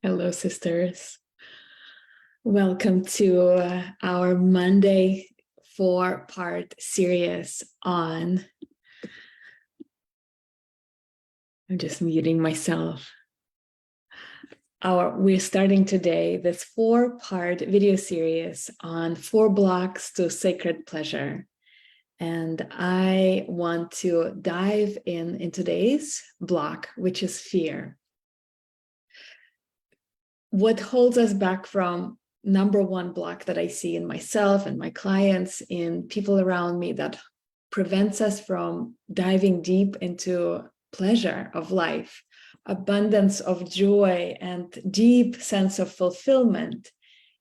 Hello, sisters. Welcome to our Monday 4-part series on. I'm just muting myself. We're starting today this 4-part video series on 4 blocks to sacred pleasure. And I want to dive in today's block, which is fear. What holds us back from number one block that I see in myself and my clients, in people around me, that prevents us from diving deep into pleasure of life, abundance of joy, and deep sense of fulfillment,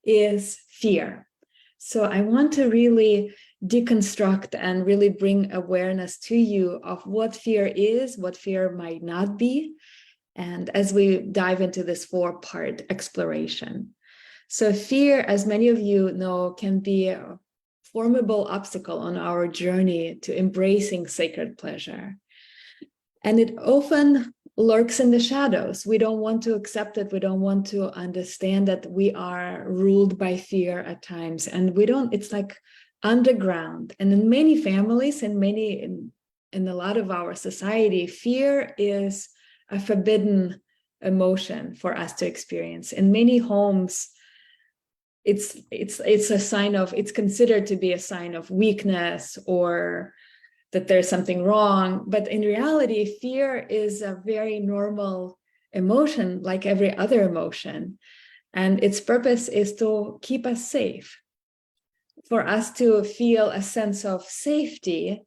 is fear. So I want to really deconstruct and really bring awareness to you of what fear is, what fear might not be, and as we dive into this 4-part exploration. So fear, as many of you know, can be a formidable obstacle on our journey to embracing sacred pleasure. And it often lurks in the shadows. We don't want to accept it. We don't want to understand that we are ruled by fear at times. And it's like underground. And in many families and in a lot of our society, fear is a forbidden emotion for us to experience. In many homes, it's a sign of, it's considered to be a sign of weakness or that there's something wrong. But in reality, fear is a very normal emotion, like every other emotion. And its purpose is to keep us safe. For us to feel a sense of safety,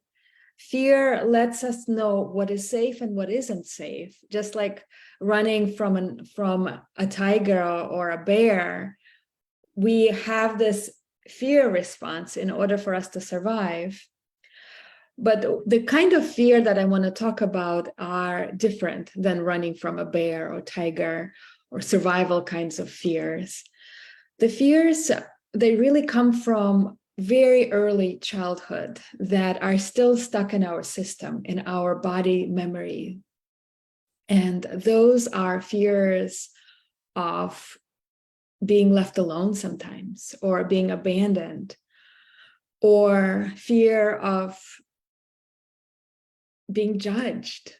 fear lets us know what is safe and what isn't safe. Just like running from a tiger or a bear, we have this fear response in order for us to survive. But the kind of fear that I want to talk about are different than running from a bear or tiger or survival kinds of fears. The fears, they really come from very early childhood that are still stuck in our system, in our body memory. And those are fears of being left alone sometimes, or being abandoned, or fear of being judged,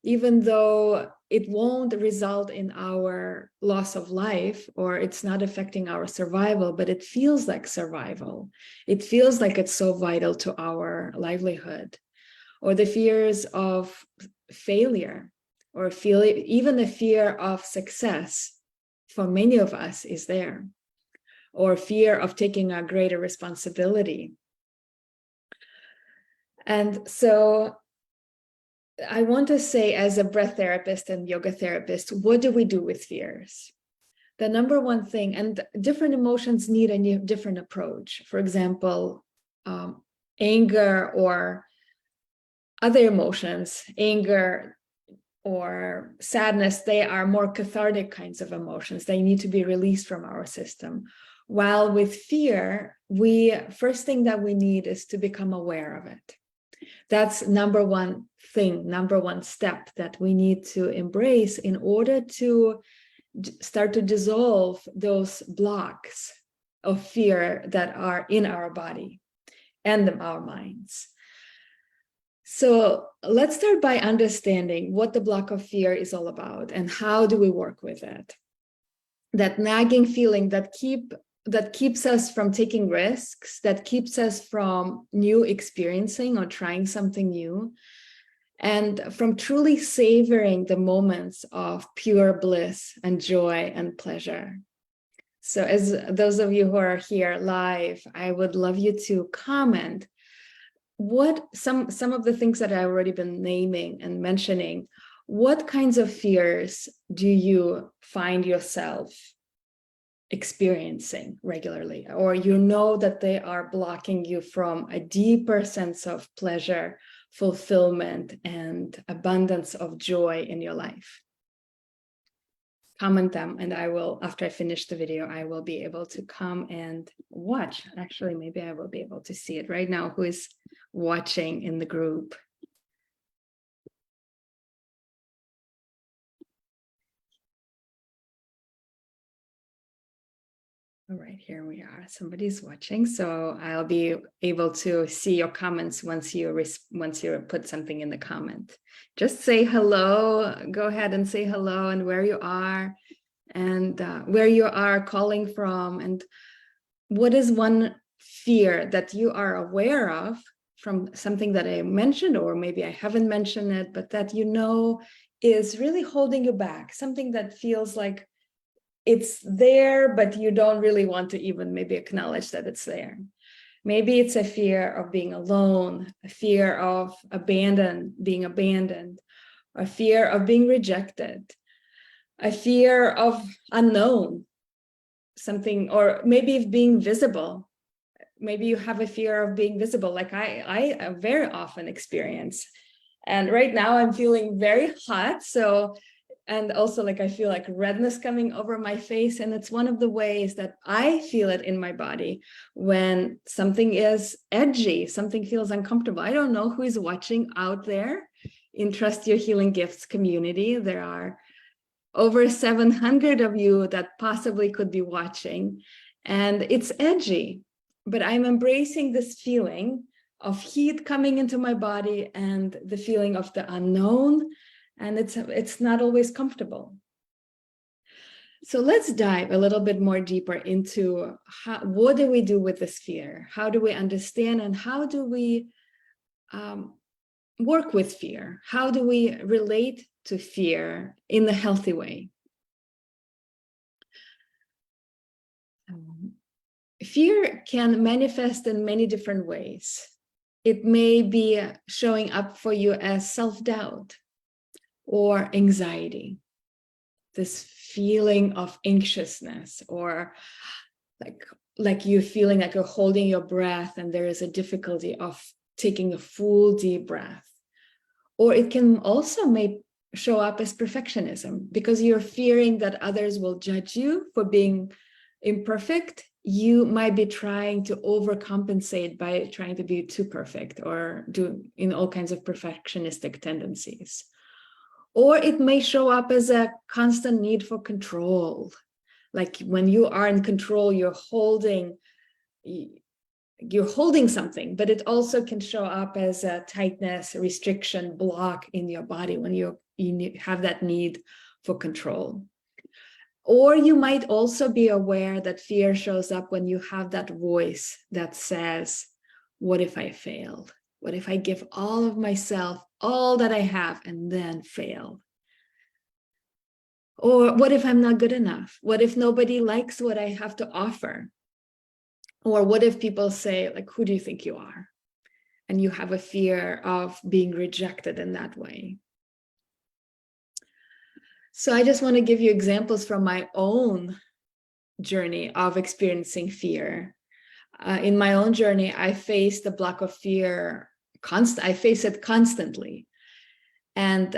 even though it won't result in our loss of life, or it's not affecting our survival, but it feels like survival. It feels like it's so vital to our livelihood. Or the fears of failure, or even the fear of success for many of us is there, or fear of taking a greater responsibility. And so I want to say, as a breath therapist and yoga therapist, what do we do with fears? The number one thing, and different emotions need a different approach. For example, anger or other emotions, anger or sadness, they are more cathartic kinds of emotions. They need to be released from our system. While with fear, first thing that we need is to become aware of it. That's number one thing, number one step that we need to embrace in order to start to dissolve those blocks of fear that are in our body and in our minds. So let's start by understanding what the block of fear is all about and how do we work with it. That nagging feeling that keeps us from taking risks, that keeps us from new experiencing or trying something new, and from truly savoring the moments of pure bliss and joy and pleasure. So as those of you who are here live, I would love you to comment what some of the things that I've already been naming and mentioning. What kinds of fears do you find yourself experiencing regularly, or you know that they are blocking you from a deeper sense of pleasure, fulfillment, and abundance of joy in your life? Comment them, and I will, after I finish the video, I will be able to come and watch. Actually, maybe I will be able to see it right now, who is watching in the group. All right, here we are. Somebody's watching, so I'll be able to see your comments once you put something in the comment. Just say hello. Go ahead and say hello and where you are, and where you are calling from, and what is one fear that you are aware of from something that I mentioned, or maybe I haven't mentioned it, but that you know is really holding you back. Something that feels like it's there, but you don't really want to even maybe acknowledge that it's there. Maybe it's a fear of being alone, a fear of being abandoned, a fear of being rejected, a fear of unknown, something, or maybe being visible. Maybe you have a fear of being visible, like I very often experience. And right now I'm feeling very hot, so, and also like I feel like redness coming over my face, and it's one of the ways that I feel it in my body when something is edgy, something feels uncomfortable. I don't know who is watching out there in Trust Your Healing Gifts community. There are over 700 of you that possibly could be watching, and it's edgy, but I'm embracing this feeling of heat coming into my body and the feeling of the unknown, and it's not always comfortable. So let's dive a little bit more deeper into what do we do with this fear? How do we understand, and how do we work with fear? How do we relate to fear in a healthy way? Fear can manifest in many different ways. It may be showing up for you as self-doubt or anxiety, this feeling of anxiousness, or like you feeling like you're holding your breath and there is a difficulty of taking a full deep breath. Or it can also may show up as perfectionism, because you're fearing that others will judge you for being imperfect. You might be trying to overcompensate by trying to be too perfect, or do in all kinds of perfectionistic tendencies. Or it may show up as a constant need for control. Like when you are in control, you're holding something, but it also can show up as a tightness, restriction, block in your body when you have that need for control. Or you might also be aware that fear shows up when you have that voice that says, what if I failed? What if I give all of myself, all that I have, and then fail? Or what if I'm not good enough? What if nobody likes what I have to offer? Or what if people say, like, who do you think you are? And you have a fear of being rejected in that way. So I just want to give you examples from my own journey of experiencing fear. In my own journey, I faced the block of fear. I face it constantly. And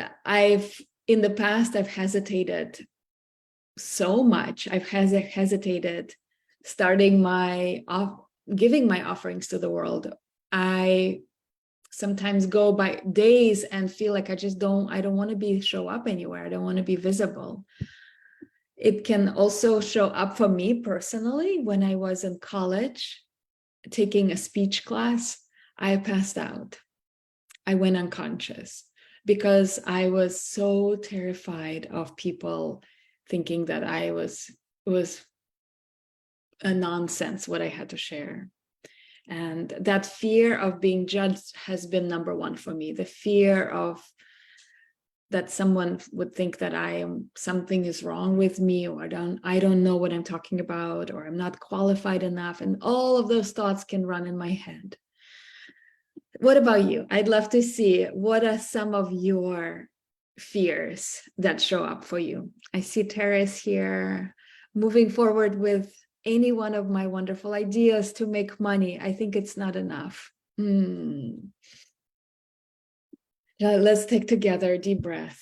in the past, I've hesitated so much. I've hesitated starting giving my offerings to the world. I sometimes go by days and feel like I don't want to show up anywhere. I don't want to be visible. It can also show up for me personally. When I was in college taking a speech class, I passed out. I went unconscious because I was so terrified of people thinking that it was a nonsense what I had to share. And that fear of being judged has been number one for me. The fear of that someone would think that something is wrong with me, or I don't know what I'm talking about, or I'm not qualified enough. And all of those thoughts can run in my head. What about you? I'd love to see, what are some of your fears that show up for you? I see Teres here, moving forward with any one of my wonderful ideas to make money. I think it's not enough. Let's take together a deep breath,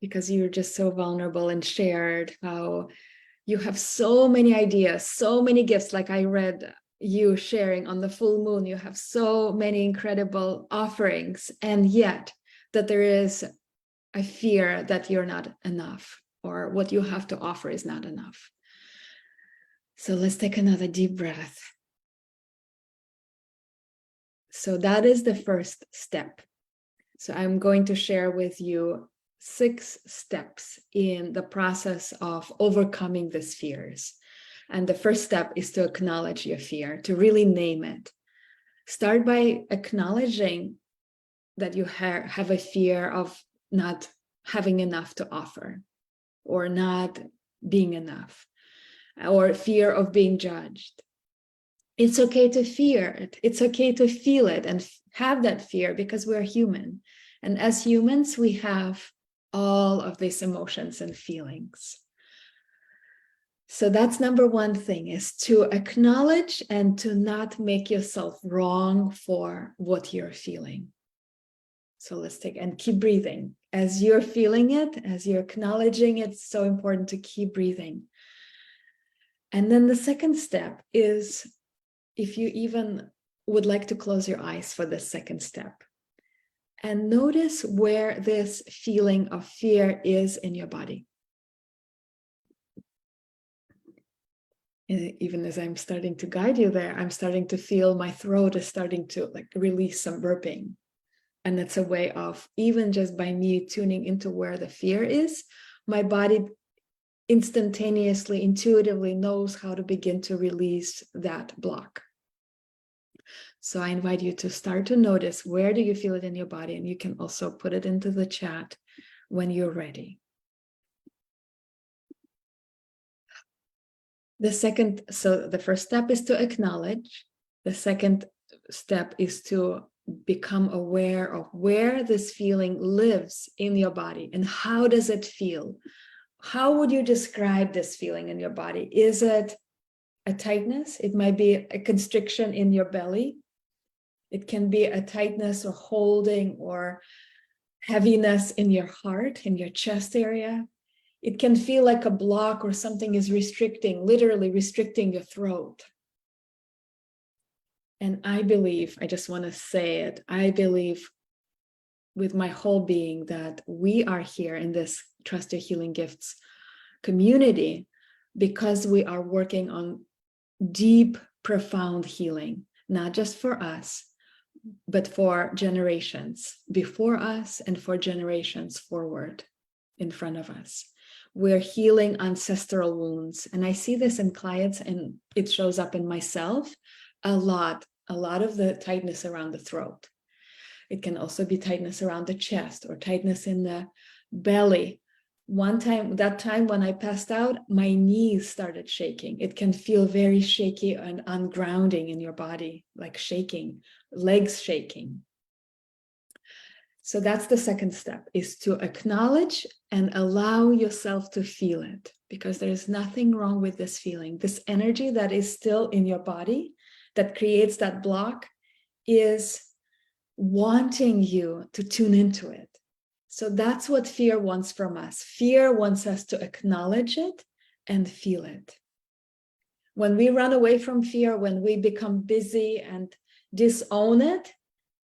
because you're just so vulnerable and shared how you have so many ideas, so many gifts. Like I read you sharing on the full moon, you have so many incredible offerings, and yet that there is a fear that you're not enough, or what you have to offer is not enough. So let's take another deep breath. So that is the first step. So I'm going to share with you 6 steps in the process of overcoming these fears. And the first step is to acknowledge your fear, to really name it. Start by acknowledging that you have a fear of not having enough to offer, or not being enough, or fear of being judged. It's okay to fear it. It's okay to feel it and have that fear, because we're human. And as humans, we have all of these emotions and feelings. So that's number one thing, is to acknowledge and to not make yourself wrong for what you're feeling. So let's take and keep breathing. As you're feeling it, as you're acknowledging it, it's so important to keep breathing. And then the second step is, if you even would like to close your eyes for the second step, and notice where this feeling of fear is in your body. And even as I'm starting to guide you there, I'm starting to feel my throat is starting to release some burping. And that's a way of, even just by me tuning into where the fear is, my body instantaneously, intuitively knows how to begin to release that block. So I invite you to start to notice, where do you feel it in your body? And you can also put it into the chat when you're ready. The first step is to acknowledge. The second step is to become aware of where this feeling lives in your body and how does it feel. How would you describe this feeling in your body? Is it a tightness? It might be a constriction in your belly. It can be a tightness or holding or heaviness in your heart, in your chest area. It can feel like a block or something is restricting, literally restricting your throat. And I believe, I just want to say it, I believe with my whole being that we are here in this Trust Your Healing Gifts community because we are working on deep, profound healing, not just for us, but for generations before us and for generations forward in front of us. We're healing ancestral wounds. And I see this in clients, and it shows up in myself a lot of the tightness around the throat. It can also be tightness around the chest or tightness in the belly. That time when I passed out, my knees started shaking. It can feel very shaky and ungrounding in your body, like shaking, legs shaking. So that's the second step, is to acknowledge and allow yourself to feel it, because there's nothing wrong with this feeling. This energy that is still in your body that creates that block is wanting you to tune into it. So that's what fear wants from us. Fear wants us to acknowledge it and feel it. When we run away from fear, when we become busy and disown it,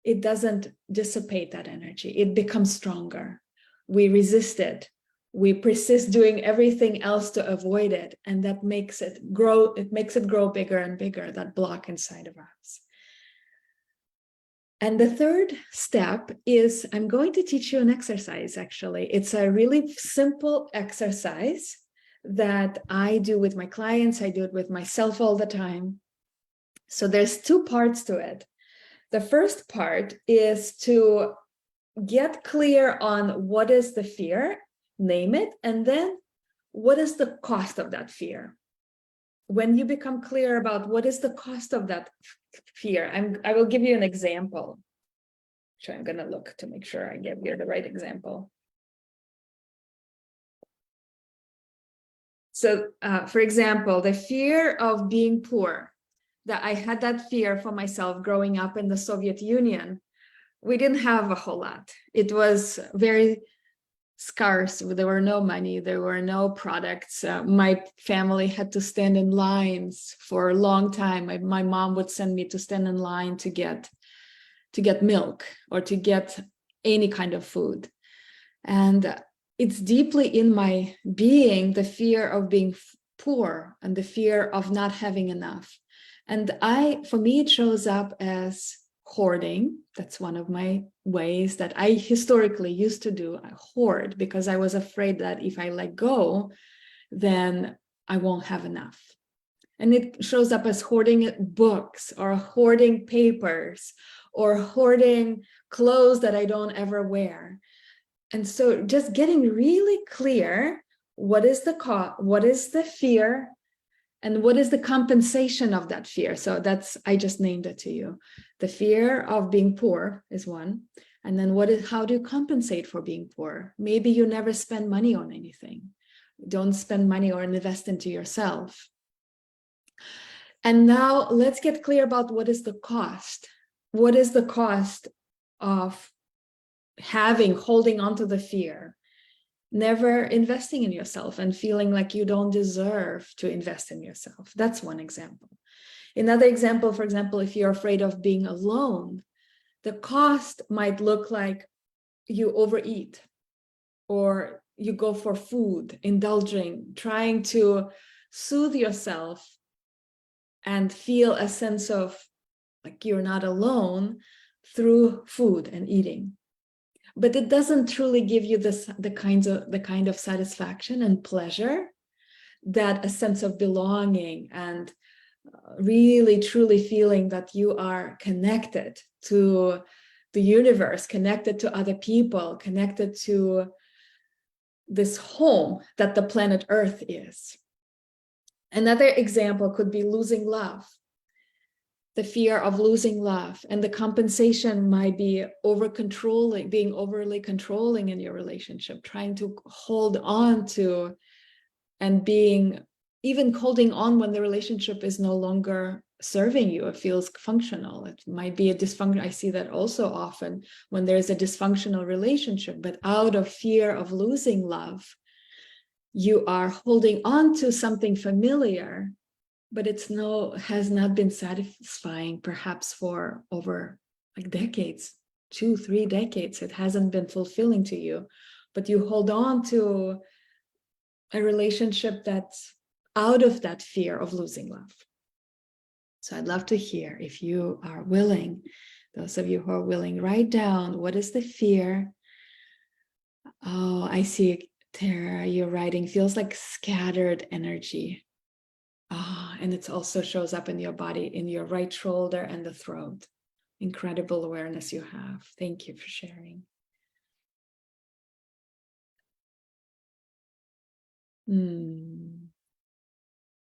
it doesn't dissipate that energy. It becomes stronger. We resist it. We persist doing everything else to avoid it. And that makes it grow. It makes it grow bigger and bigger, that block inside of us. And the third step is, I'm going to teach you an exercise, actually. It's a really simple exercise that I do with my clients. I do it with myself all the time. So there's 2 parts to it. The first part is to get clear on what is the fear, name it, and then what is the cost of that fear. When you become clear about what is the cost of that fear, I will give you an example. So I'm going to look to make sure I give you the right example. So, for example, the fear of being poor, that I had that fear for myself growing up in the Soviet Union. We didn't have a whole lot. It was very scarce. There were no money. There were no products. My family had to stand in lines for a long time. My mom would send me to stand in line to get milk or to get any kind of food. And it's deeply in my being, the fear of being poor and the fear of not having enough. And for me, it shows up as hoarding. That's one of my ways that I historically used to do. I hoard because I was afraid that if I let go, then I won't have enough. And it shows up as hoarding books or hoarding papers or hoarding clothes that I don't ever wear. And so just getting really clear, what is the fear, and what is the compensation of that fear? So I just named it to you. The fear of being poor is one. And then how do you compensate for being poor? Maybe you never spend money on anything. Don't spend money or invest into yourself. And now let's get clear about what is the cost. What is the cost of holding on to the fear? Never investing in yourself and feeling like you don't deserve to invest in yourself. That's one example. Another example, for example, if you're afraid of being alone, the cost might look like you overeat, or you go for food, indulging, trying to soothe yourself and feel a sense of like you're not alone through food and eating. But it doesn't truly give you the kind of satisfaction and pleasure that a sense of belonging and really truly feeling that you are connected to the universe, connected to other people, connected to this home that the planet Earth is. Another example could be losing love. The fear of losing love, and the compensation might be being overly controlling in your relationship, trying to hold on to, and even holding on when the relationship is no longer serving you. It feels functional. It might be a dysfunction. I see that also often when there's a dysfunctional relationship, but out of fear of losing love, you are holding on to something familiar, but has not been satisfying, perhaps for over like decades, 2-3 decades. It hasn't been fulfilling to you, but you hold on to a relationship that's out of that fear of losing love. So I'd love to hear, if you are willing, those of you who are willing, write down, what is the fear? Oh, I see, Tara, your writing feels like scattered energy. And it also shows up in your body, in your right shoulder and the throat. Incredible awareness you have. Thank you for sharing.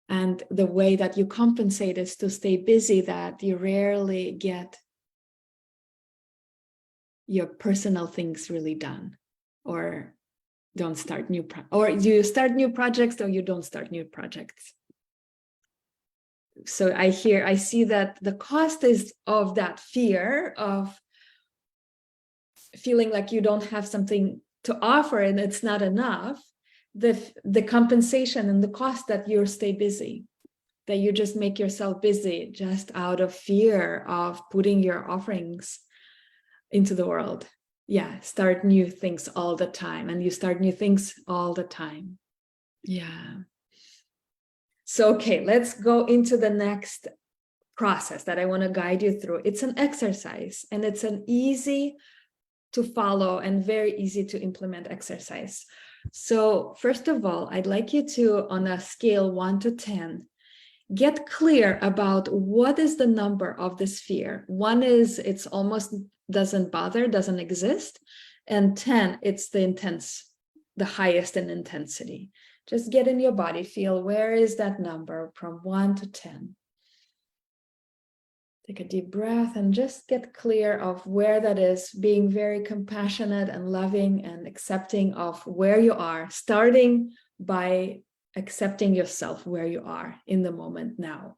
And the way that you compensate is to stay busy, that you rarely get your personal things really done, or don't start or you start new projects, or you don't start new projects. So I see that the cost is of that fear of feeling like you don't have something to offer and it's not enough. The compensation and the cost that you stay busy, that you just make yourself busy just out of fear of putting your offerings into the world. Yeah, start new things all the time, and you start new things all the time. Yeah. So, okay, let's go into the next process that I want to guide you through. It's an exercise, and it's an easy to follow and very easy to implement exercise. So first of all, I'd like you to, on a scale 1 to 10, get clear about what is the number of this fear. 1 is it's almost doesn't bother, doesn't exist. And 10, it's the highest in intensity. Just get in your body, feel where is that number from 1 to 10. Take a deep breath and just get clear of where that is, being very compassionate and loving and accepting of where you are, starting by accepting yourself where you are in the moment now.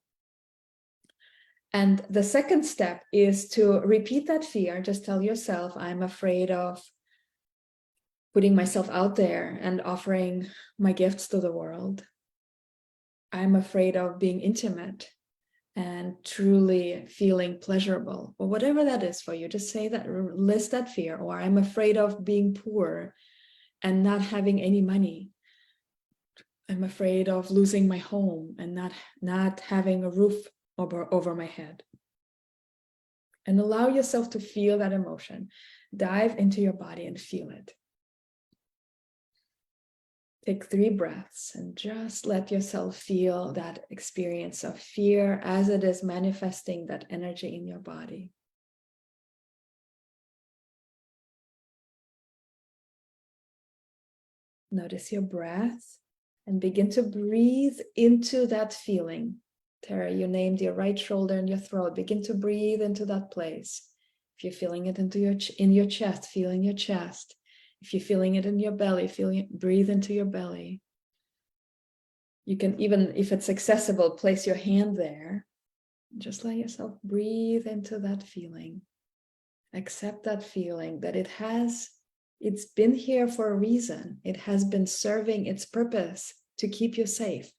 And the second step is to repeat that fear. Just tell yourself, I'm afraid of putting myself out there and offering my gifts to the world. I'm afraid of being intimate and truly feeling pleasurable, or whatever that is for you. Just say that, list that fear. Or I'm afraid of being poor and not having any money. I'm afraid of losing my home and not having a roof over my head. And allow yourself to feel that emotion. Dive into your body and feel it. Take 3 breaths and just let yourself feel that experience of fear as it is manifesting that energy in your body. Notice your breath and begin to breathe into that feeling. Tara, you named your right shoulder and your throat. Begin to breathe into that place. If you're feeling it in your chest, feel in your chest. If you're feeling it in your belly, breathe into your belly. You can, even if it's accessible, place your hand there. Just let yourself breathe into that feeling. Accept that feeling that it's been here for a reason. It has been serving its purpose to keep you safe.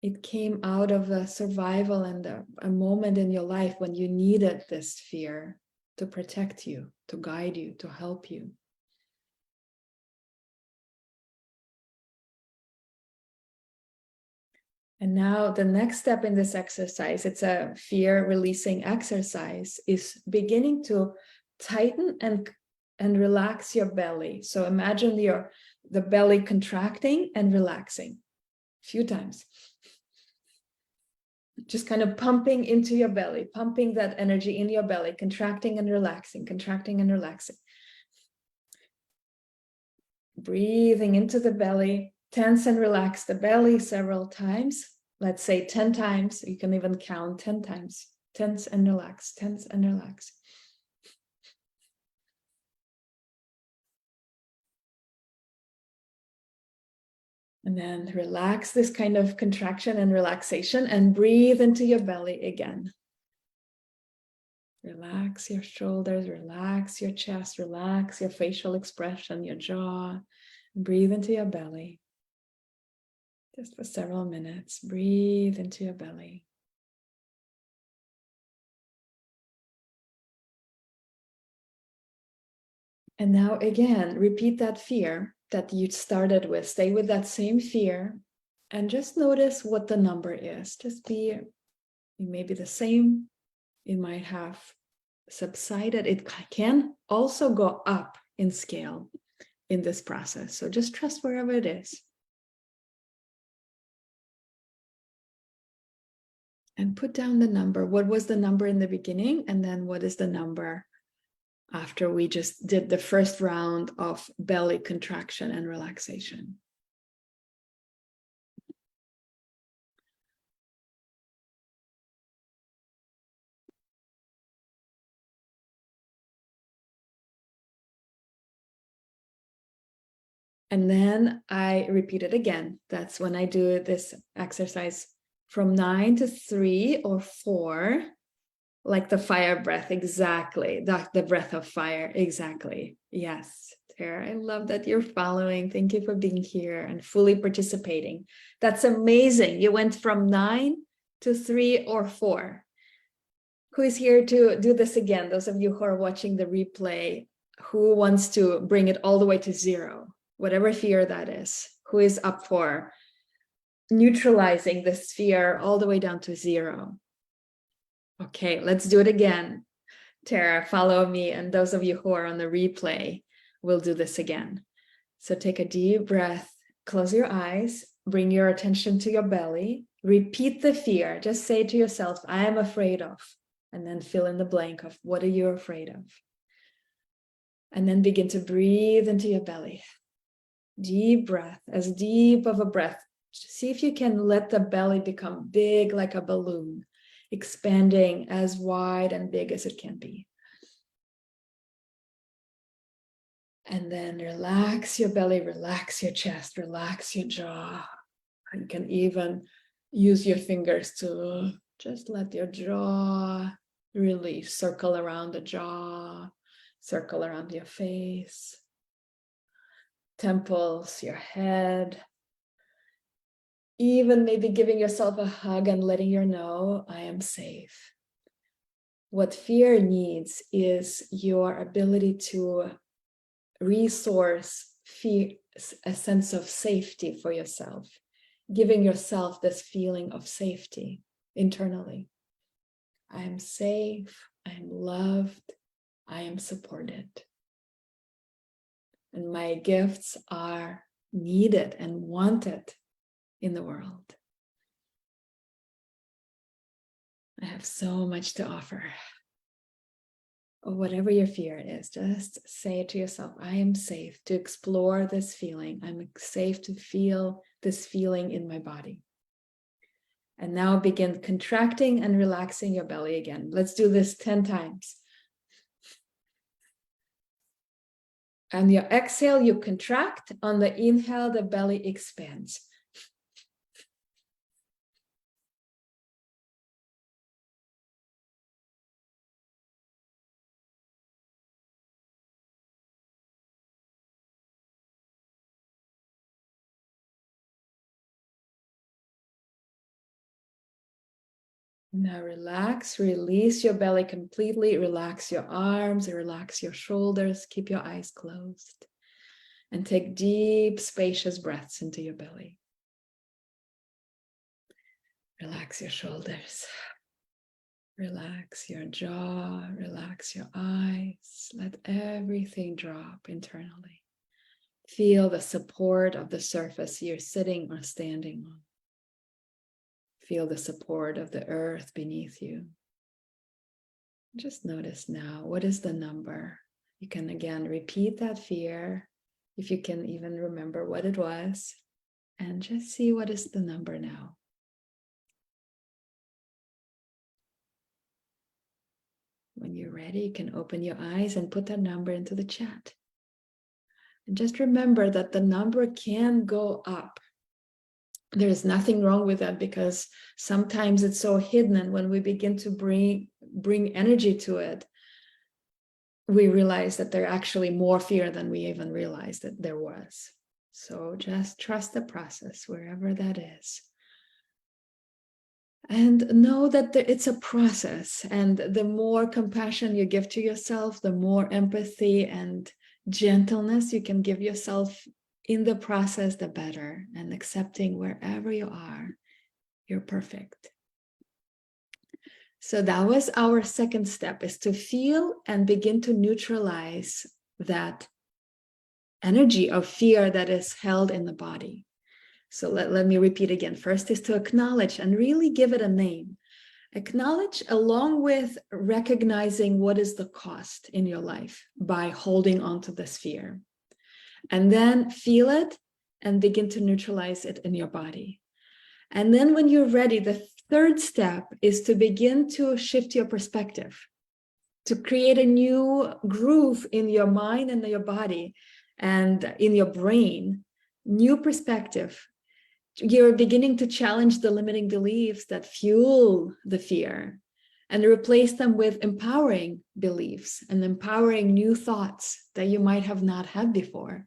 It came out of a survival and a moment in your life when you needed this fear to protect you, to guide you, to help you. And now the next step in this exercise, it's a fear releasing exercise, is beginning to tighten and relax your belly. So imagine the belly contracting and relaxing a few times. Just kind of pumping into your belly, pumping that energy in your belly, contracting and relaxing, contracting and relaxing. Breathing into the belly, tense and relax the belly several times. Let's say 10 times. You can even count 10 times. Tense and relax, tense and relax. And then relax this kind of contraction and relaxation and breathe into your belly again. Relax your shoulders, relax your chest, relax your facial expression, your jaw. Breathe into your belly. Just for several minutes, breathe into your belly. And now again, repeat that fear that you started with. Stay with that same fear and just notice what the number is. Just be, it may be the same. It might have subsided. It can also go up in scale in this process. So just trust wherever it is. And put down the number. What was the number in the beginning? And then what is the number after we just did the first round of belly contraction and relaxation? And then I repeat it again. That's when I do this exercise from 9 to 3 or 4, like the fire breath, exactly. The breath of fire, exactly. Yes, Tara, I love that you're following. Thank you for being here and fully participating. That's amazing. You went from 9 to 3 or 4. Who is here to do this again? Those of you who are watching the replay, who wants to bring it all the way to 0? Whatever fear that is, who is up for neutralizing this fear all the way down to 0? Okay, let's do it again. Tara, follow me. And those of you who are on the replay will do this again. So take a deep breath, close your eyes, bring your attention to your belly, repeat the fear. Just say to yourself, I am afraid of, and then fill in the blank of what are you afraid of? And then begin to breathe into your belly. Deep breath, as deep of a breath. See if you can let the belly become big like a balloon, expanding as wide and big as it can be. And then relax your belly, relax your chest, relax your jaw. You can even use your fingers to just let your jaw really circle around the jaw, circle around your face, temples, your head. Even maybe giving yourself a hug and letting you know, I am safe. What fear needs is your ability to resource a sense of safety for yourself, giving yourself this feeling of safety internally. I am safe, I am loved, I am supported. And my gifts are needed and wanted in the world. I have so much to offer. Or whatever your fear is, just say it to yourself. I am safe to explore this feeling. I'm safe to feel this feeling in my body. And now begin contracting and relaxing your belly again. Let's do this 10 times. On your exhale, you contract. On the inhale, the belly expands. Now relax, release your belly completely, relax your arms, relax your shoulders, keep your eyes closed, and take deep, spacious breaths into your belly. Relax your shoulders, relax your jaw, relax your eyes, let everything drop internally. Feel the support of the surface you're sitting or standing on. Feel the support of the earth beneath you. Just notice now, what is the number? You can again repeat that fear, if you can even remember what it was, and just see what is the number now. When you're ready, you can open your eyes and put that number into the chat. And just remember that the number can go up. There's nothing wrong with that, because sometimes it's so hidden, and when we begin to bring energy to it, we realize that there's actually more fear than we even realized that there was. So just trust the process wherever that is. And know that it's a process, and the more compassion you give to yourself, the more empathy and gentleness you can give yourself in the process, the better. And accepting wherever you are, you're perfect. So that was our second step, is to feel and begin to neutralize that energy of fear that is held in the body. So let me repeat again. First is to acknowledge and really give it a name. Acknowledge along with recognizing what is the cost in your life by holding on to this fear. And then feel it and begin to neutralize it in your body. And then when you're ready, the third step is to begin to shift your perspective, to create a new groove in your mind and your body and in your brain, new perspective. You're beginning to challenge the limiting beliefs that fuel the fear and replace them with empowering beliefs and empowering new thoughts that you might have not had before.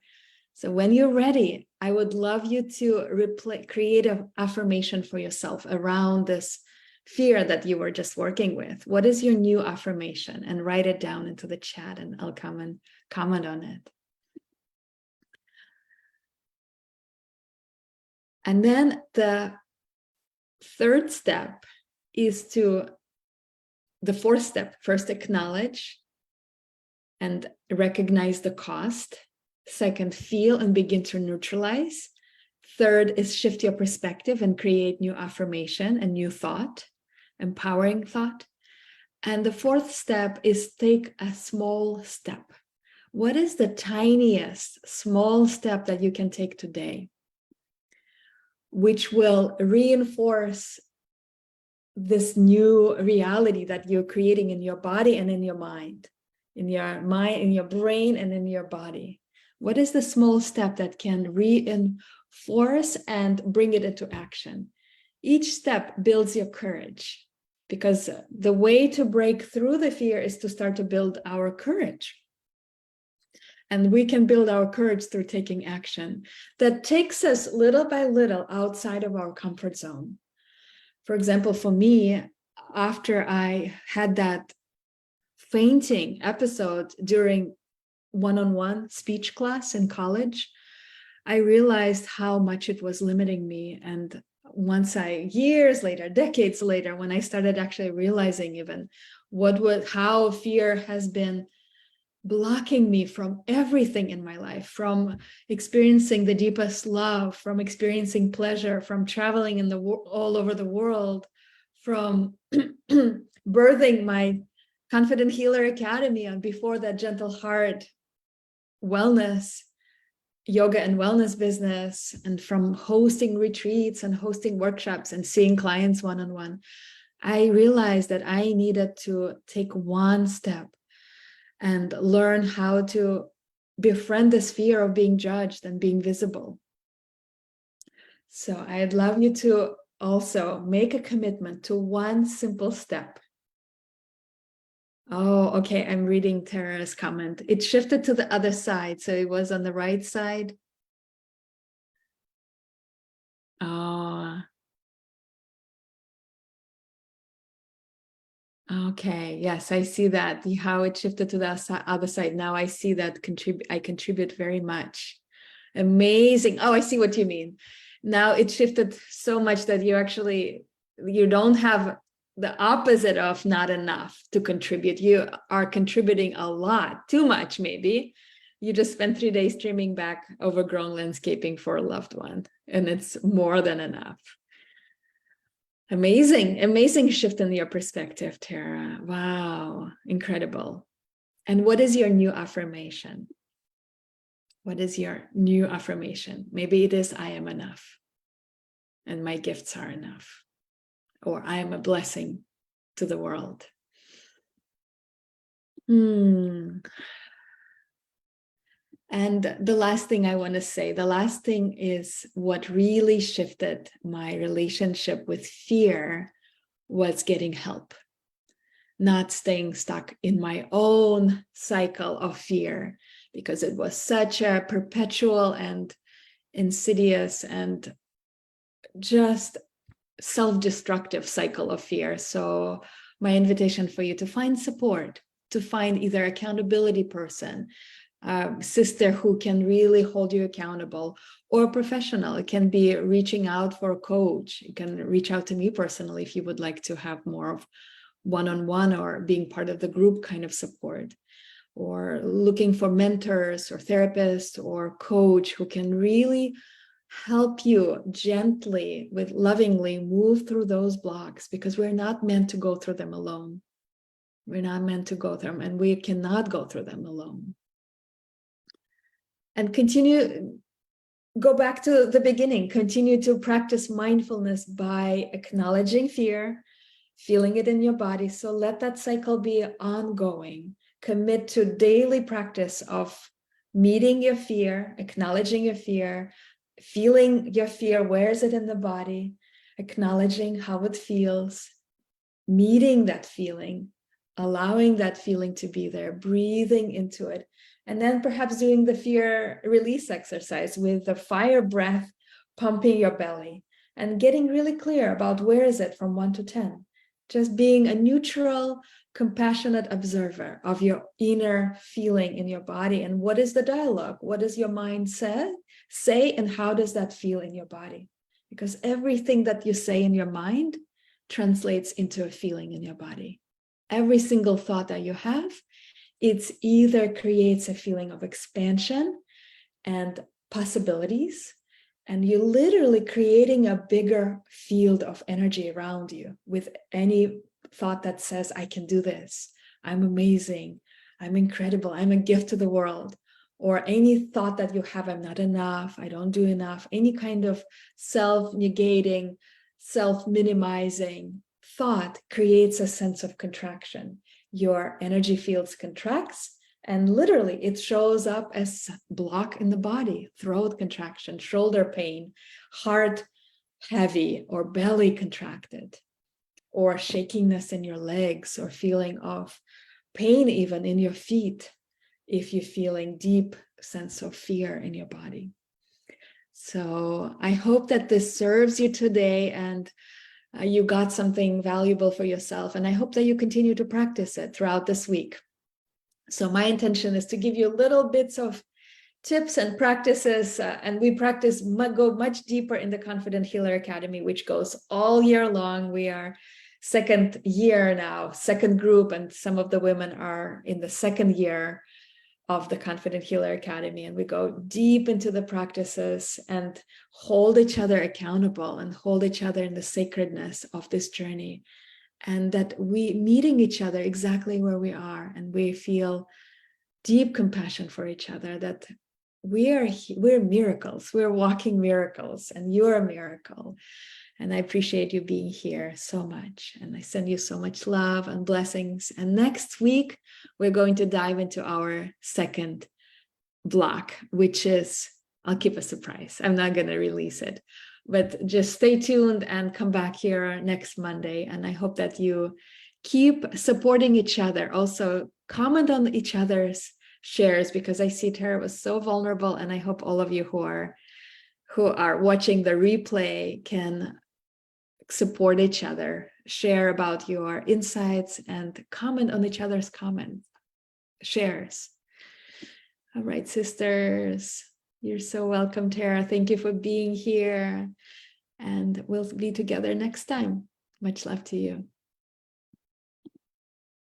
So when you're ready, I would love you to create an affirmation for yourself around this fear that you were just working with. What is your new affirmation? And write it down into the chat, and I'll come and comment on it. And then the third step is the fourth step. First, acknowledge and recognize the cost. Second, feel and begin to neutralize. Third is shift your perspective and create new affirmation and new thought, empowering thought. And the fourth step is take a small step. What is the tiniest small step that you can take today, which will reinforce this new reality that you're creating in your body and in your mind, in your brain and in your body? What is the small step that can reinforce and bring it into action? Each step builds your courage, because the way to break through the fear is to start to build our courage. And we can build our courage through taking action that takes us little by little outside of our comfort zone. For example, for me, after I had that fainting episode during one-on-one speech class in college, I realized how much it was limiting me. And once years later, decades later, when I started actually realizing even how fear has been blocking me from everything in my life, from experiencing the deepest love, from experiencing pleasure, from traveling all over the world, from birthing my Confident Healer Academy, and before that, Gentle Heart wellness, yoga and wellness business, and from hosting retreats and hosting workshops and seeing clients one-on-one, I realized that I needed to take one step and learn how to befriend this fear of being judged and being visible. So I'd love you to also make a commitment to one simple step. Oh, okay. I'm reading Tara's comment. It shifted to the other side. So it was on the right side. Oh, okay. Yes, I see that. How it shifted to the other side. Now I see that I contribute very much. Amazing. Oh, I see what you mean. Now it shifted so much that you don't have the opposite of not enough to contribute. You are contributing a lot, too much maybe. You just spent 3 days streaming back overgrown landscaping for a loved one, and it's more than enough. Amazing shift in your perspective, Tara. Wow, incredible. And what is your new affirmation? What is your new affirmation? Maybe it is, I am enough, and my gifts are enough, or I am a blessing to the world. And the last thing I want to say, the last thing is what really shifted my relationship with fear was getting help, not staying stuck in my own cycle of fear, because it was such a perpetual and insidious and just self-destructive cycle of fear. So my invitation for you to find support, to find either accountability person, sister who can really hold you accountable, or a professional. It can be reaching out for a coach. You can reach out to me personally if you would like to have more of one-on-one or being part of the group kind of support, or looking for mentors or therapists or coach who can really help you gently, with lovingly move through those blocks, because we're not meant to go through them alone. We're not meant to go through them, and we cannot go through them alone. And go back to the beginning, continue to practice mindfulness by acknowledging fear, feeling it in your body. So let that cycle be ongoing. Commit to daily practice of meeting your fear, acknowledging your fear, feeling your fear, where is it in the body, acknowledging how it feels, meeting that feeling, allowing that feeling to be there, breathing into it, and then perhaps doing the fear release exercise with the fire breath, pumping your belly and getting really clear about where is it from 1 to 10. Just being a neutral, compassionate observer of your inner feeling in your body, and what is the dialogue? What does your mind say, and how does that feel in your body? Because everything that you say in your mind translates into a feeling in your body. Every single thought that you have, it's either creates a feeling of expansion and possibilities, and you're literally creating a bigger field of energy around you with any thought that says, I can do this, I'm amazing, I'm incredible, I'm a gift to the world, or any thought that you have, I'm not enough, I don't do enough, any kind of self-negating, self-minimizing thought creates a sense of contraction. Your energy fields contracts, and literally it shows up as block in the body, throat contraction, shoulder pain, heart heavy or belly contracted, or shakiness in your legs, or feeling of pain even in your feet if you're feeling deep sense of fear in your body. So I hope that this serves you today, and you got something valuable for yourself, and I hope that you continue to practice it throughout this week. So my intention is to give you little bits of tips and practices, and we practice go much deeper in the Confident Healer Academy, which goes all year long. We are second year now, second group, and some of the women are in the second year of the Confident Healer Academy, and we go deep into the practices and hold each other accountable and hold each other in the sacredness of this journey, and that we meeting each other exactly where we are, and we feel deep compassion for each other, that we're miracles, we're walking miracles, and you're a miracle. And I appreciate you being here so much, and I send you so much love and blessings. And next week we're going to dive into our second block, which is, I'll keep a surprise, I'm not going to release it, but just stay tuned and come back here next Monday. And I hope that you keep supporting each other. Also comment on each other's shares, because I see Tara was so vulnerable, and I hope all of you who are watching the replay can support each other, share about your insights, and comment on each other's comments, shares. All right, sisters, you're so welcome, Tara. Thank you for being here, and we'll be together next time. Much love to you.